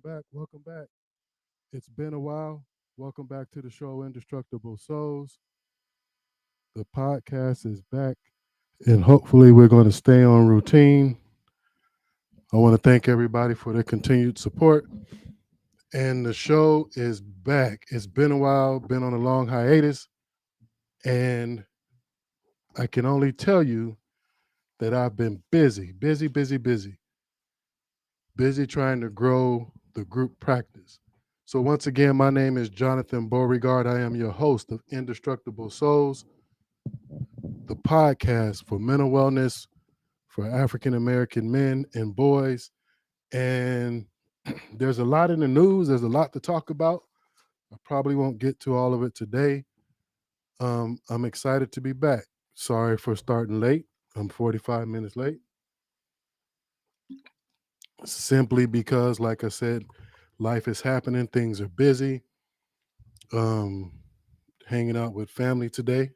welcome back. Welcome back. It's been a while. Welcome back to the show, Indestructible Souls. The podcast is back, and hopefully, we're going to stay on routine. I want to thank everybody for their continued support. And the show is back. It's been a while, been on a long hiatus, and I can only tell you that I've been busy trying to grow the group practice. So, once again, my name is Jonathan Beauregard. I am your host of Indestructible Souls, the podcast for mental wellness for African American men and boys. And there's a lot in the news, there's a lot to talk about. I probably won't get to all of it today. I'm excited to be back. Sorry for starting late. I'm 45 minutes late. Simply because, like I said, life is happening, things are busy. Um, Hanging out with family today.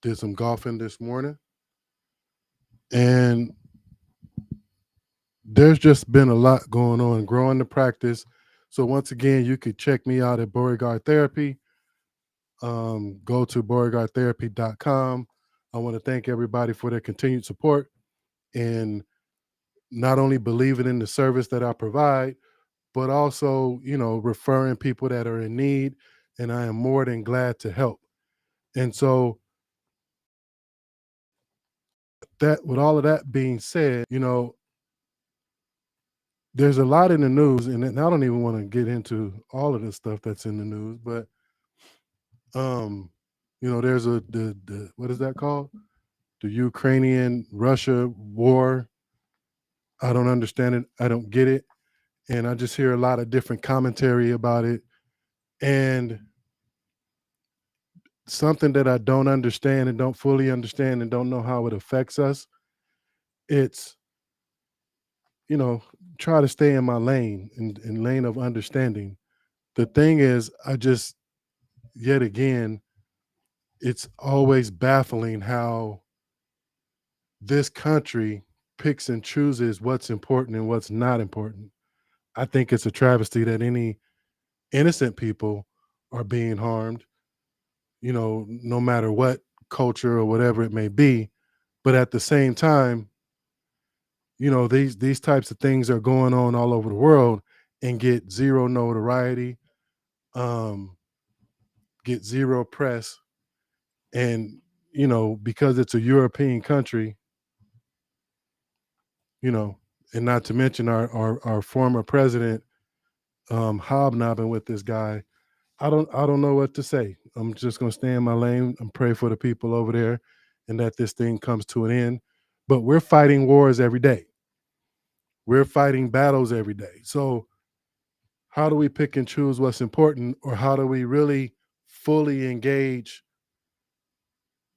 Did some golfing this morning. And there's just been a lot going on, growing the practice. So once again, you could check me out at Beauregard Therapy. Go to beauregardtherapy.com. I want to thank everybody for their continued support and not only believing in the service that I provide, but also, referring people that are in need. And I am more than glad to help. And so that with all of that being said, there's a lot in the news, and I don't even want to get into all of the stuff that's in the news, but there's the what is that called? The Ukrainian Russia war. I don't understand it. I don't get it. And I just hear a lot of different commentary about it. And something that I don't understand and don't fully understand and don't know how it affects us, it's, you know, try to stay in my lane and lane of understanding. The thing is, I just, yet again, it's always baffling how this country picks and chooses what's important and what's not important. I think it's a travesty that any innocent people are being harmed, no matter what culture or whatever it may be. But at the same time, these types of things are going on all over the world and get zero notoriety, um, get zero press, and because it's a European country, you know, and not to mention our former president hobnobbing with this guy. I don't know what to say. I'm just gonna stay in my lane and pray for the people over there and that this thing comes to an end. But we're fighting wars every day. We're fighting battles every day. So how do we pick and choose what's important, or how do we really fully engage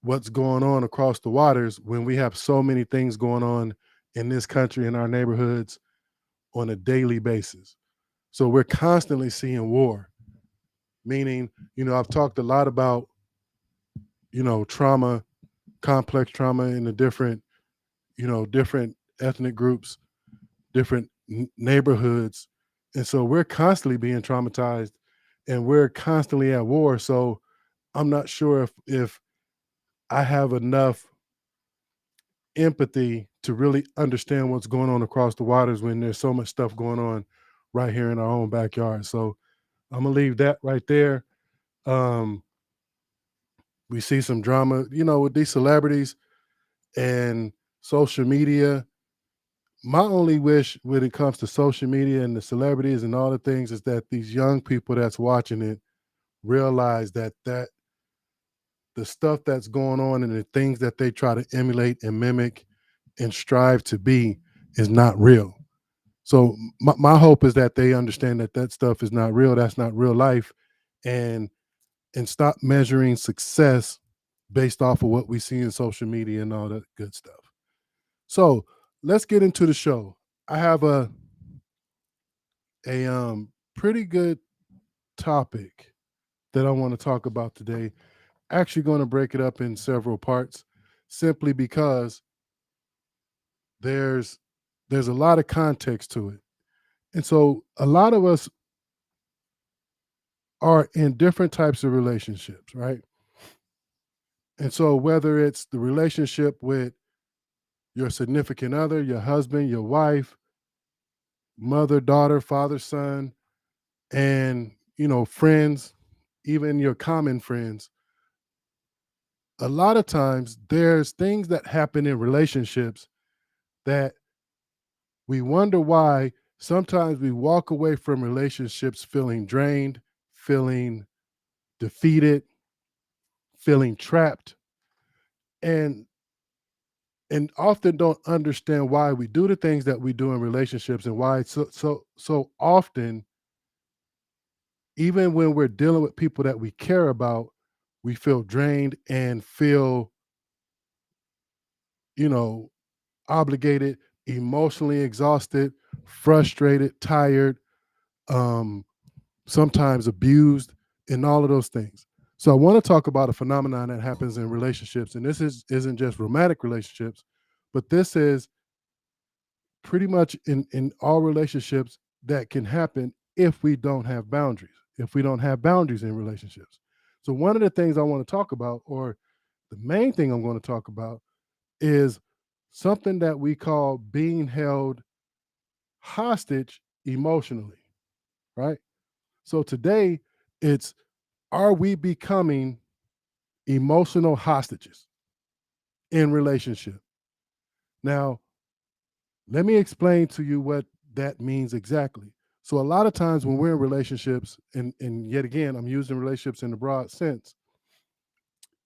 what's going on across the waters when we have so many things going on in this country, in our neighborhoods, on a daily basis? So we're constantly seeing war, meaning, I've talked a lot about, trauma, complex trauma in the different ethnic groups, different neighborhoods. And so we're constantly being traumatized and we're constantly at war. So I'm not sure if I have enough empathy to really understand what's going on across the waters when there's so much stuff going on right here in our own backyard. So I'm gonna leave that right there. Um, we see some drama, with these celebrities and social media. My only wish when it comes to social media and the celebrities and all the things is that these young people that's watching it realize that the stuff that's going on and the things that they try to emulate and mimic and strive to be is not real. So my hope is that they understand that stuff is not real. That's not real life, and stop measuring success based off of what we see in social media and all that good stuff. So let's get into the show. I have a pretty good topic that I want to talk about today. Actually going to break it up in several parts simply because there's a lot of context to it. And so a lot of us are in different types of relationships, right? And so whether it's the relationship with your significant other, your husband, your wife, mother, daughter, father, son, and friends, even your common friends, a lot of times there's things that happen in relationships that we wonder why sometimes we walk away from relationships feeling drained, feeling defeated, feeling trapped, and often don't understand why we do the things that we do in relationships, and why so often, even when we're dealing with people that we care about, we feel drained and feel, you know, obligated, emotionally exhausted, frustrated, tired, um, sometimes abused, and all of those things. So I want to talk about a phenomenon that happens in relationships, and isn't just romantic relationships, but this is pretty much in all relationships that can happen if we don't have boundaries, if we don't have boundaries in relationships. So one of the things I want to talk about, or the main thing I'm going to talk about, is something that we call being held hostage emotionally, right? So today it's, are we becoming emotional hostages in relationship? Now, let me explain to you what that means exactly. So a lot of times when we're in relationships, and yet again, I'm using relationships in the broad sense,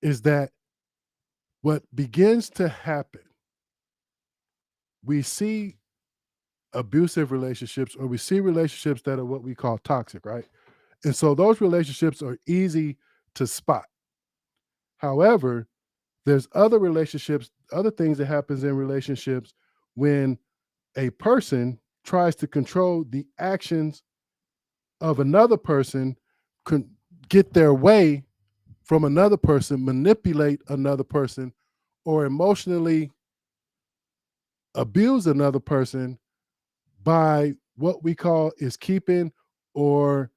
is that what begins to happen, we see abusive relationships, or we see relationships that are what we call toxic, right? And so those relationships are easy to spot. However, there's other relationships, other things that happens in relationships when a person tries to control the actions of another person, can get their way from another person, manipulate another person, or emotionally abuse another person by what we call is keeping, or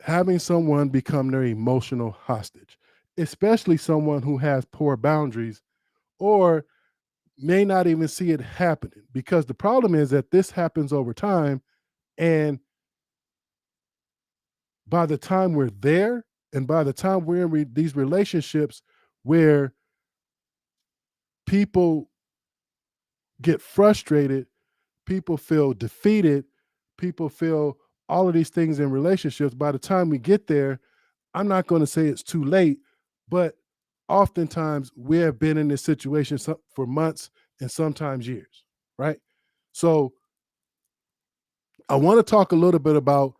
having someone become their emotional hostage, especially someone who has poor boundaries, or may not even see it happening. Because the problem is that this happens over time, and by the time we're there, and by the time we're in these relationships where people get frustrated, people feel defeated, people feel all of these things in relationships, by the time we get there, I'm not going to say it's too late, but oftentimes we have been in this situation for months and sometimes years, right? So I want to talk a little bit about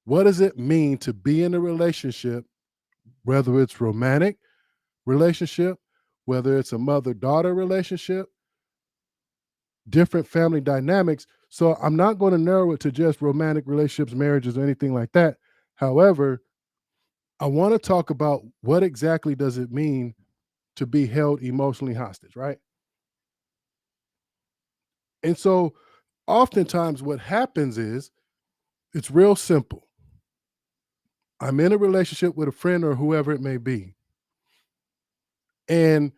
what does it mean to be in a relationship, whether it's romantic relationship, whether it's a mother-daughter relationship, different family dynamics. So I'm not going to narrow it to just romantic relationships, marriages, or anything like that. However, I want to talk about what exactly does it mean to be held emotionally hostage, right? And so oftentimes what happens is, it's real simple. I'm in a relationship with a friend or whoever it may be, and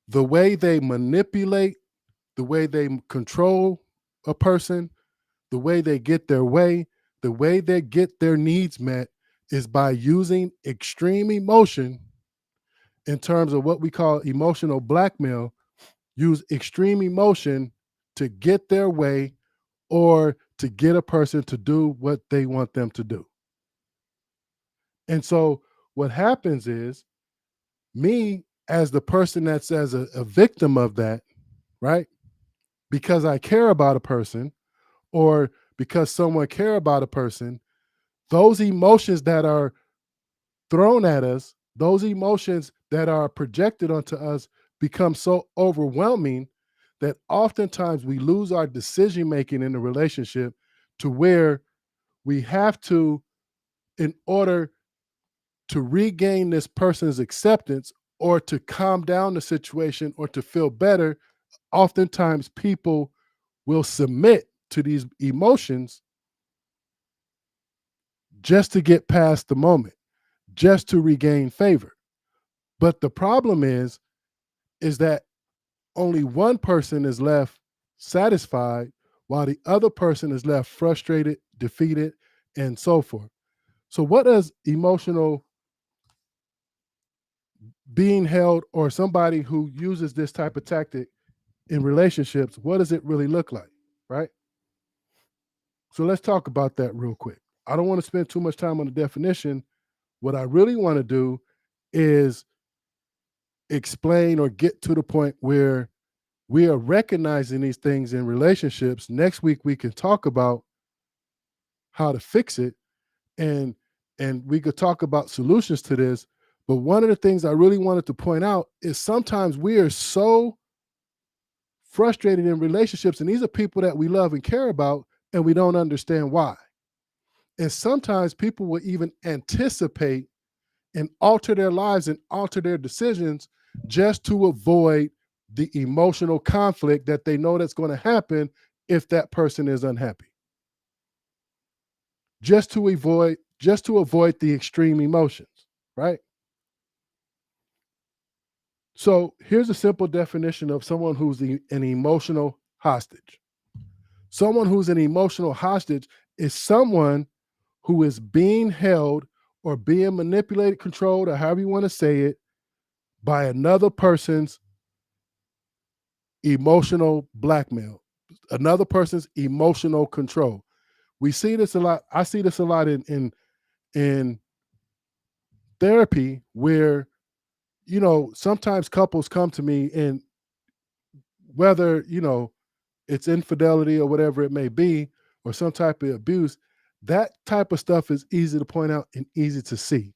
the way they manipulate, the way they control a person, the way they get their way, the way they get their needs met, is by using extreme emotion in terms of what we call emotional blackmail. Use extreme emotion to get their way, or to get a person to do what they want them to do. And so what happens is, me as the person that's as a victim of that, right? Because I care about a person, or because someone care about a person, those emotions that are thrown at us, those emotions that are projected onto us, become so overwhelming that oftentimes we lose our decision making in the relationship, to where we have to, in order to regain this person's acceptance, or to calm down the situation, or to feel better, oftentimes people will submit to these emotions just to get past the moment, just to regain favor. But the problem is that only one person is left satisfied while the other person is left frustrated, defeated, and so forth. So what does emotional being held, or somebody who uses this type of tactic in relationships, what does it really look like, right? So let's talk about that real quick. I don't want to spend too much time on the definition. What I really want to do is explain or get to the point where we are recognizing these things in relationships. Next week we can talk about how to fix it, and we could talk about solutions to this. But one of the things I really wanted to point out is sometimes we are so frustrated in relationships, and these are people that we love and care about, and we don't understand why. And sometimes people will even anticipate and alter their lives and alter their decisions just to avoid the emotional conflict that they know that's going to happen if that person is unhappy. Just to avoid the extreme emotions, right? So here's a simple definition of someone who's an emotional hostage. Someone who's an emotional hostage is someone who is being held or being manipulated, controlled, or however you want to say it, by another person's emotional blackmail, another person's emotional control. We see this a lot. I see this a lot in therapy, where sometimes couples come to me, and whether it's infidelity or whatever it may be, or some type of abuse, that type of stuff is easy to point out and easy to see.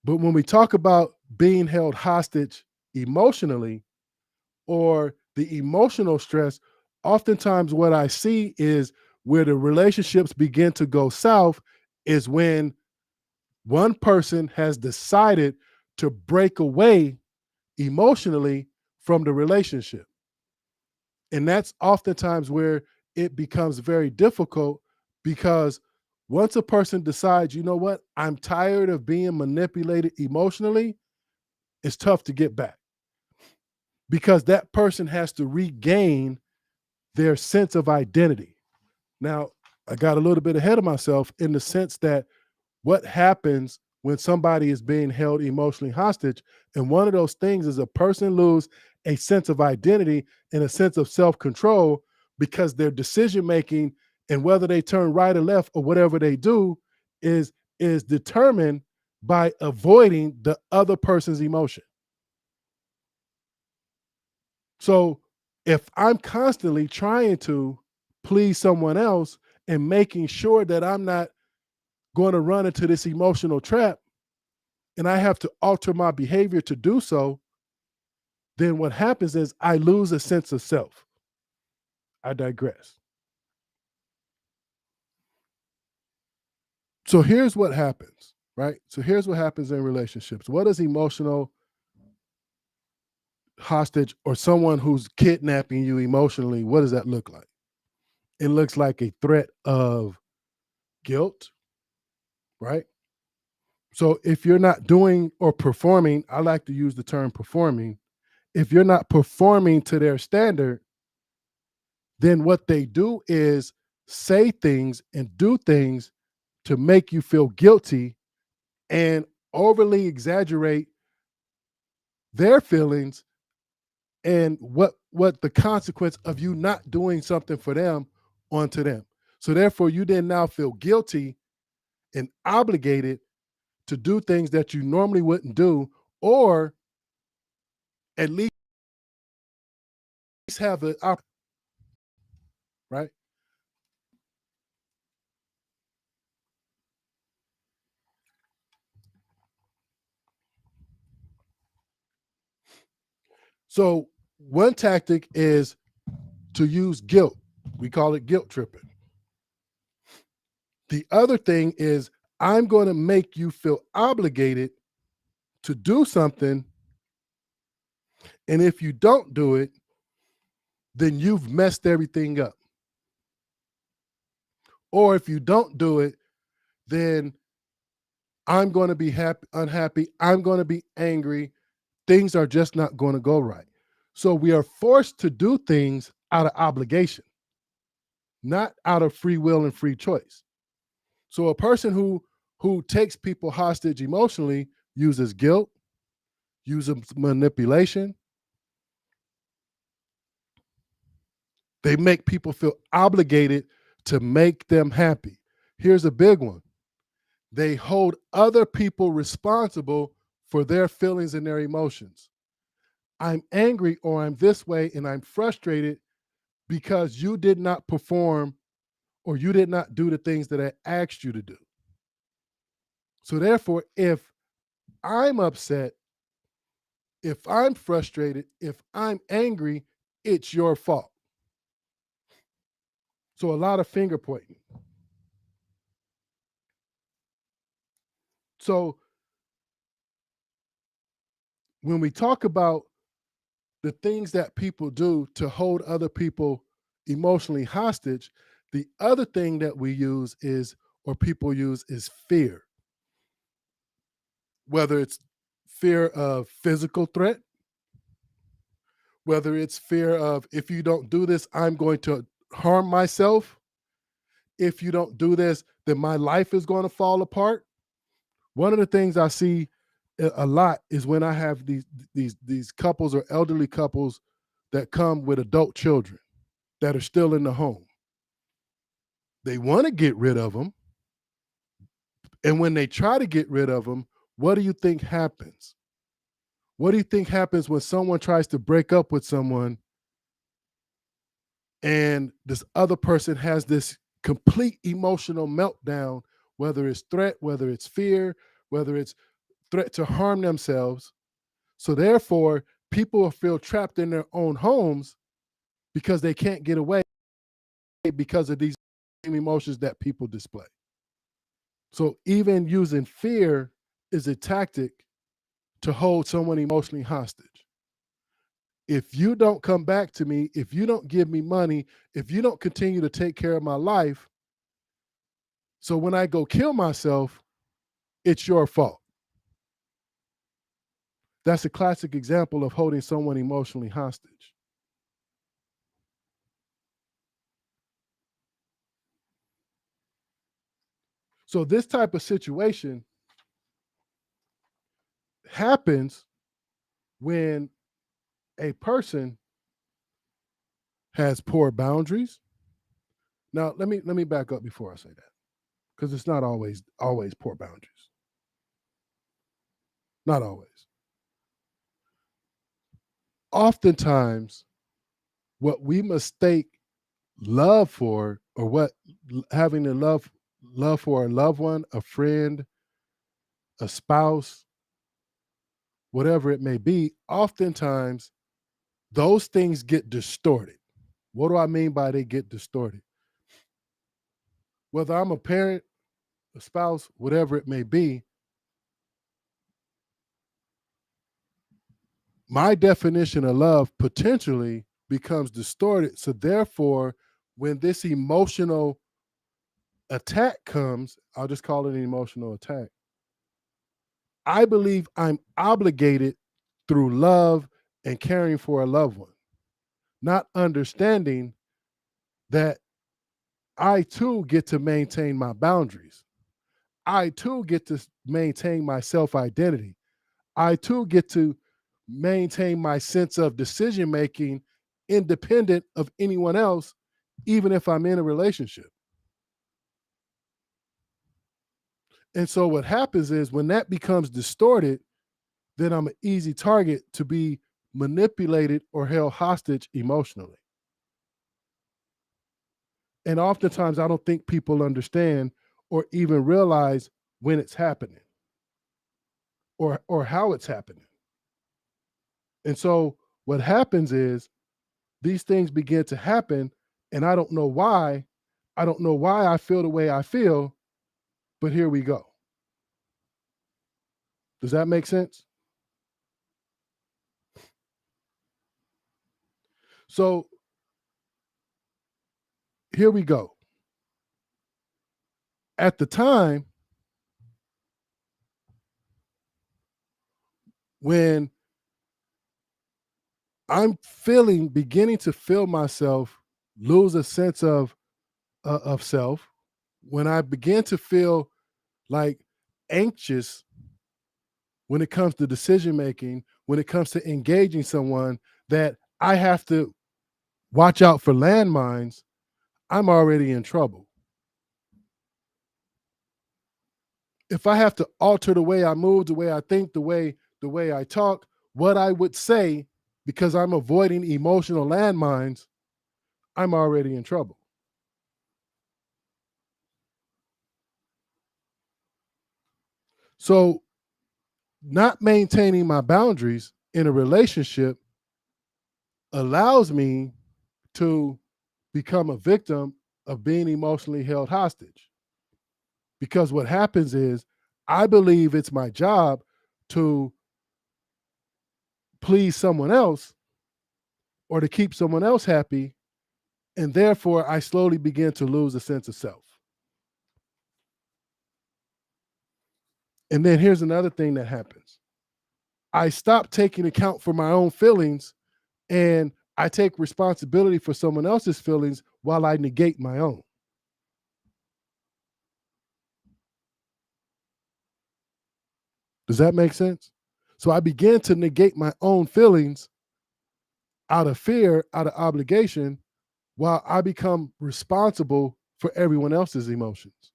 But when we talk about being held hostage emotionally, or the emotional stress, oftentimes what I see is where the relationships begin to go south is when one person has decided to break away emotionally from the relationship. And that's oftentimes where it becomes very difficult, because once a person decides, you know what, I'm tired of being manipulated emotionally, it's tough to get back, because that person has to regain their sense of identity. Now, I got a little bit ahead of myself in the sense that what happens when somebody is being held emotionally hostage, and one of those things is a person lose a sense of identity and a sense of self-control, because their decision making and whether they turn right or left or whatever they do is determined by avoiding the other person's emotion. So if I'm constantly trying to please someone else and making sure that I'm not going to run into this emotional trap, and I have to alter my behavior to do so, then what happens is I lose a sense of self. I digress. So here's what happens, right? So here's what happens in relationships. What is emotional hostage, or someone who's kidnapping you emotionally? What does that look like? It looks like a threat of guilt, right? So if you're not doing or performing, I like to use the term performing. If you're not performing to their standard, then what they do is say things and do things to make you feel guilty and overly exaggerate their feelings and what the consequence of you not doing something for them onto them. So therefore you then now feel guilty and obligated to do things that you normally wouldn't do, or at least have the right. So one tactic is to use guilt. We call it guilt tripping. The other thing is, I'm going to make you feel obligated to do something, and if you don't do it, then you've messed everything up. Or if you don't do it, then I'm going to be unhappy. I'm going to be angry. Things are just not going to go right. So we are forced to do things out of obligation, not out of free will and free choice. So a person who takes people hostage emotionally uses guilt, uses manipulation. They make people feel obligated to make them happy. Here's a big one. They hold other people responsible for their feelings and their emotions. I'm angry or I'm this way and I'm frustrated because you did not perform or you did not do the things that I asked you to do. So therefore, if I'm upset, if I'm frustrated, if I'm angry, it's your fault. So a lot of finger pointing. So when we talk about the things that people do to hold other people emotionally hostage, the other thing that we use is, or people use, is fear. Whether it's fear of physical threat, whether it's fear of, if you don't do this, I'm going to harm myself. If you don't do this, then my life is going to fall apart. One of the things I see a lot is when I have these couples or elderly couples that come with adult children that are still in the home. They want to get rid of them. And when they try to get rid of them, what do you think happens? What do you think happens when someone tries to break up with someone and this other person has this complete emotional meltdown, whether it's threat, whether it's fear, whether it's threat to harm themselves? So therefore, people feel trapped in their own homes because they can't get away because of these emotions that people display. So even using fear is a tactic to hold someone emotionally hostage. If you don't come back to me, if you don't give me money, if you don't continue to take care of my life, so when I go kill myself, it's your fault. That's a classic example of holding someone emotionally hostage. So this type of situation happens when a person has poor boundaries. Now, let me back up before I say that, because it's not always poor boundaries. Not always. Oftentimes, what we mistake love for, or what having a love for a loved one, a friend, a spouse, whatever it may be, oftentimes those things get distorted. What do I mean by they get distorted? Whether I'm a parent, a spouse, whatever it may be, my definition of love potentially becomes distorted. So therefore, when this emotional attack comes, I'll just call it an emotional attack. I believe I'm obligated through love and caring for a loved one, not understanding that I too get to maintain my boundaries. I too get to maintain my self identity. I too get to maintain my sense of decision making independent of anyone else, even if I'm in a relationship. And so what happens is when that becomes distorted, then I'm an easy target to be manipulated or held hostage emotionally. And oftentimes I don't think people understand or even realize when it's happening or how it's happening. And so what happens is these things begin to happen and I don't know why. I don't know why I feel the way I feel, but here we go. Does that make sense? So here we go. at the time when I'm beginning to feel myself lose a sense of self, when I begin to feel like anxious when it comes to decision making, when it comes to engaging someone, that I have to watch out for landmines, I'm already in trouble. If I have to alter the way I move, the way I think, the way I talk, what I would say because I'm avoiding emotional landmines, I'm already in trouble. So, not maintaining my boundaries in a relationship allows me to become a victim of being emotionally held hostage. Because what happens is, I believe it's my job to please someone else or to keep someone else happy. And therefore, I slowly begin to lose a sense of self. And then here's another thing that happens: I stop taking account for my own feelings, and I take responsibility for someone else's feelings while I negate my own. Does that make sense? So I begin to negate my own feelings out of fear, out of obligation, while I become responsible for everyone else's emotions.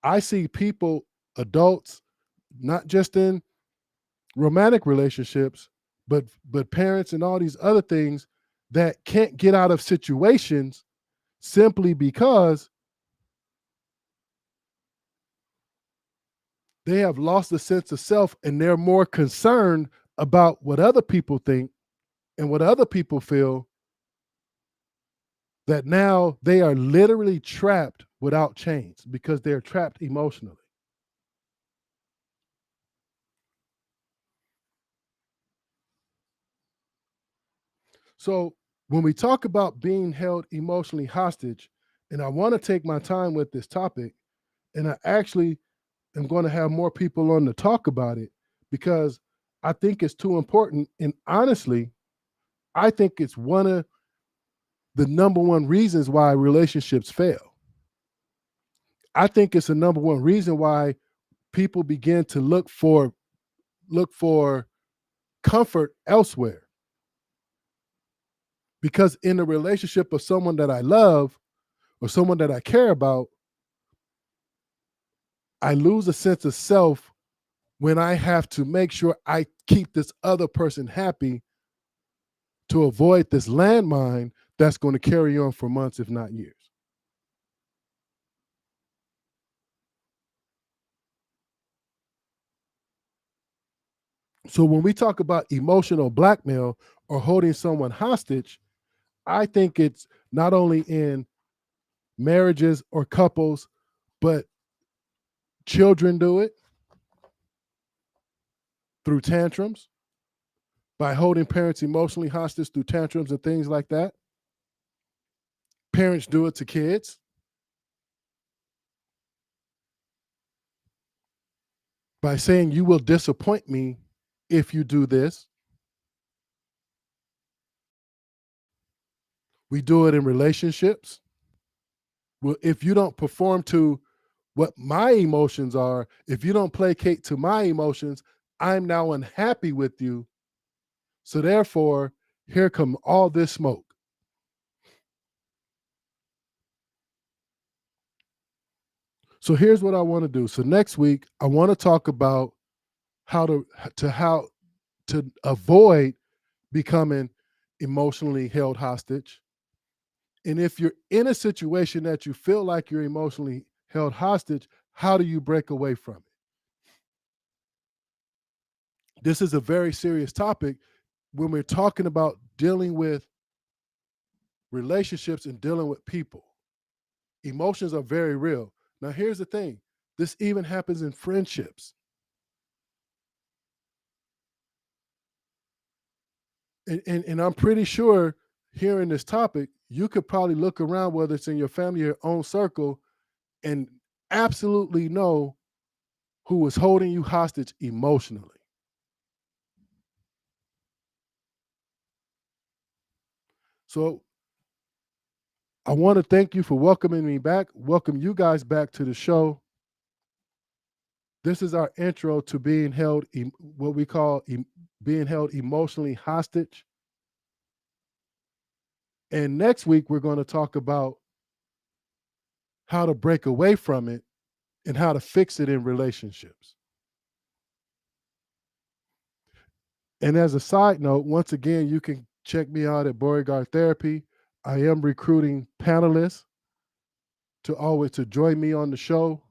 I see people, adults, not just in romantic relationships, but parents and all these other things, that can't get out of situations simply because they have lost a sense of self, and they're more concerned about what other people think and what other people feel, that now they are literally trapped without chains because they're trapped emotionally. So when we talk about being held emotionally hostage, and I want to take my time with this topic, and I actually am going to have more people on to talk about it because I think it's too important. And honestly, I think it's one of the number one reasons why relationships fail. I think it's the number one reason why people begin to look for comfort elsewhere. Because in a relationship of someone that I love or someone that I care about, I lose a sense of self when I have to make sure I keep this other person happy to avoid this landmine that's going to carry on for months, if not years. So when we talk about emotional blackmail or holding someone hostage, I think it's not only in marriages or couples, but children do it through tantrums, by holding parents emotionally hostage through tantrums and things like that. Parents do it to kids by saying, "You will disappoint me if you do this." We do it in relationships. Well, if you don't perform to what my emotions are, if you don't placate to my emotions, I'm now unhappy with you. So therefore, here come all this smoke. So here's what I want to do. So next week, I want to talk about how how to avoid becoming emotionally held hostage. And if you're in a situation that you feel like you're emotionally held hostage, how do you break away from it? This is a very serious topic when we're talking about dealing with relationships and dealing with people. Emotions are very real. Now, here's the thing: this even happens in friendships. And I'm pretty sure hearing this topic, you could probably look around, whether it's in your family or your own circle, and absolutely know who was holding you hostage emotionally. So I want to thank you for welcoming me back, welcome you guys back to the show. This is our intro to being held, what we call being held emotionally hostage. And next week, we're going to talk about how to break away from it and how to fix it in relationships. And as a side note, once again, you can check me out at Beauregard Therapy. I am recruiting panelists to join me on the show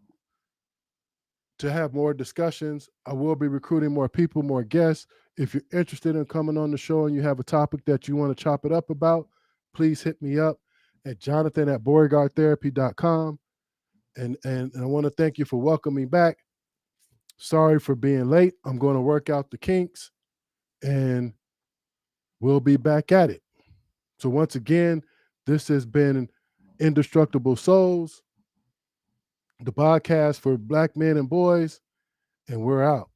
to have more discussions. I will be recruiting more people, more guests. If you're interested in coming on the show and you have a topic that you want to chop it up about, please hit me up at jonathan@beauregardtherapy.com. And I want to thank you for welcoming me back. Sorry for being late. I'm going to work out the kinks and we'll be back at it. So once again, this has been Indestructible Souls, the podcast for Black men and boys, and we're out.